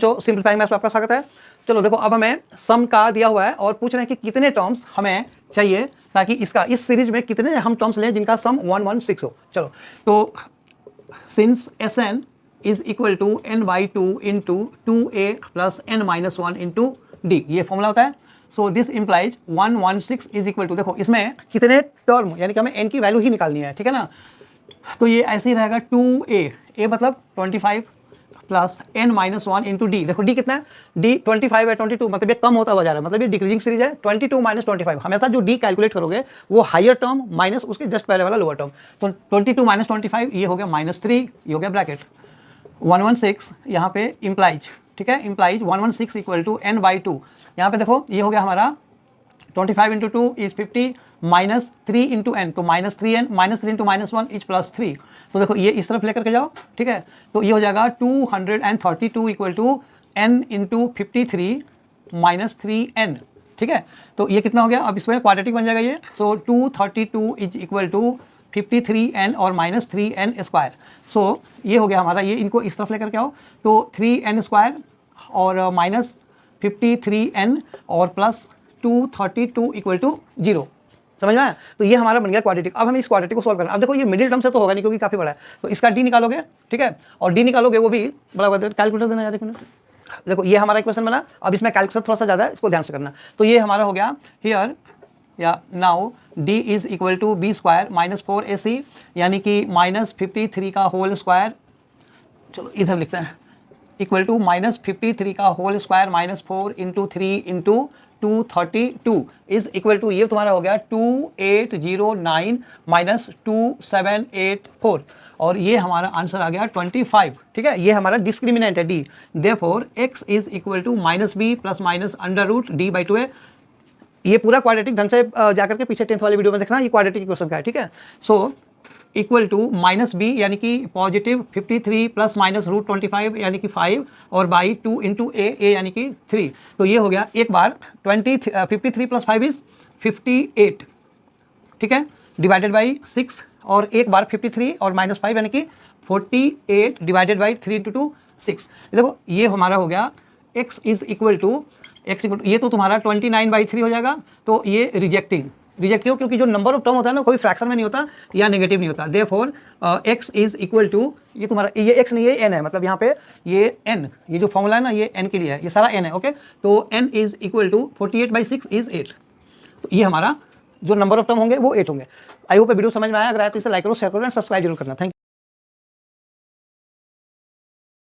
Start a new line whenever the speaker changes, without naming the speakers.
Simplifying maths में आपका स्वागत है। चलो देखो, अब हमें सम का दिया हुआ है और पूछ रहे हैं कि कितने टर्म्स हमें चाहिए ताकि इस सीरीज में कितने हम टर्म्स लें जिनका सम 116 हो। चलो तो since Sn is equal to n/2 into 2a plus n-1 into d, ये फॉर्मूला होता है। So this implies 116 is equal to, देखो इसमें कितने टर्म यानी कि हमें n की वैल्यू ही निकालनी है, ठीक है ना। तो ये ऐसे ही रहेगा 2a मतलब 25 प्लस n-1 इंटू डी। देखो डी कितना है, डी 25 है, 22 मतलब ये कम होता हुआ जा रहा है, मतलब ये डिक्रीजिंग सीरीज है। 22 माइनस 25 हमेशा जो डी कैलकुलेट करोगे वो हायर टर्म माइनस उसके जस्ट पहले वाला लोअर टर्म। तो 22 माइनस 25 ये हो गया -3, ये हो गया ब्रैकेट 116 यहाँ पे इम्प्लाइज, ठीक है, इम्प्लाइज 116 इक्वल टू n/2। यहाँ पे देखो ये हो गया हमारा 25 into 2 is 50 minus 3 into N, तो -3n माइनस 3 इंटू -1 इज +3। तो देखो ये इस तरफ लेकर के जाओ, ठीक है, तो ये हो जाएगा 232 equal to n into 53 minus 3n, ठीक है। तो ये कितना हो गया, अब इसमें क्वाड्रेटिक बन जाएगा ये। सो 232 इज इक्वल टू 53n और माइनस 3n स्क्वायर। सो ये हो गया हमारा, ये इनको इस तरफ लेकर के आओ, तो 3n स्क्वायर और माइनस 53n और प्लस 232 इक्वल टू 0। समझ में आया। तो ये हमारा बन गया क्वाड्रेटिक। अब हमें इस क्वाड्रेटिक को सॉल्व करना। अब देखो ये मिडिल टर्म से तो होगा नहीं क्योंकि काफ़ी बड़ा है, तो इसका डी निकालोगे, ठीक है, और डी निकालोगे वो भी बड़ा बड़ा, कैलकुलेटर देना यार एक मिनट। देखो ये हमारा इक्वेशन बना, अब इसमें कैलकुलेशन थोड़ा सा ज़्यादा है, इसको ध्यान से करना। तो ये हमारा हो गया हियर या now D is equal to B square minus 4ac यानी कि -53 का होल स्क्वायर, चलो इधर लिखते हैं, इक्वल टू -53 का whole square minus 4 into 3 into 232 is equal to, ये तुम्हारा हो गया 2809 माइनस 2784 और ये हमारा आंसर आ गया 25, ठीक है। ये हमारा डिस्क्रिमिनेंट है D. Therefore x is equal to -b plus minus √d/2 है। ये पूरा क्वाड्रेटिक ढंग से जाकर के पीछे 10th वाले वीडियो में देखना, ये क्वाड्रेटिक इक्वेशन का है, ठीक है। सो इक्वल टू -b यानी कि पॉजिटिव 53 प्लस माइनस √25 यानी कि 5 और बाई 2 इंटू a यानी कि 3। तो ये हो गया एक बार 53 प्लस 5 इज 58, ठीक है, डिवाइडेड बाई 6 और एक बार 53 और -5 यानी कि 48 डिवाइडेड बाई 3 इंटू 2 6। देखो ये हमारा हो गया x इज इक्वल टू ये तो तुम्हारा 29/3 हो जाएगा। तो ये रिजेक्टिव क्योंकि जो नंबर ऑफ टर्म होता है ना कोई फ्रैक्शन में नहीं होता या नेगेटिव नहीं होता। Therefore x is equal to, ये तुम्हारा ये x नहीं है, n है, मतलब यहाँ पे ये n, ये जो फॉर्मूला है ना ये n के लिए है, ये सारा n है, ओके। तो n is equal to 48/6 is 8। तो ये हमारा जो नंबर ऑफ टर्म होंगे वो 8 होंगे। आई होप वीडियो समझ में आया। अगर आया तो इसे लाइक करो, शेयर करो एंड सब्सक्राइब जरूर करना। Thank you.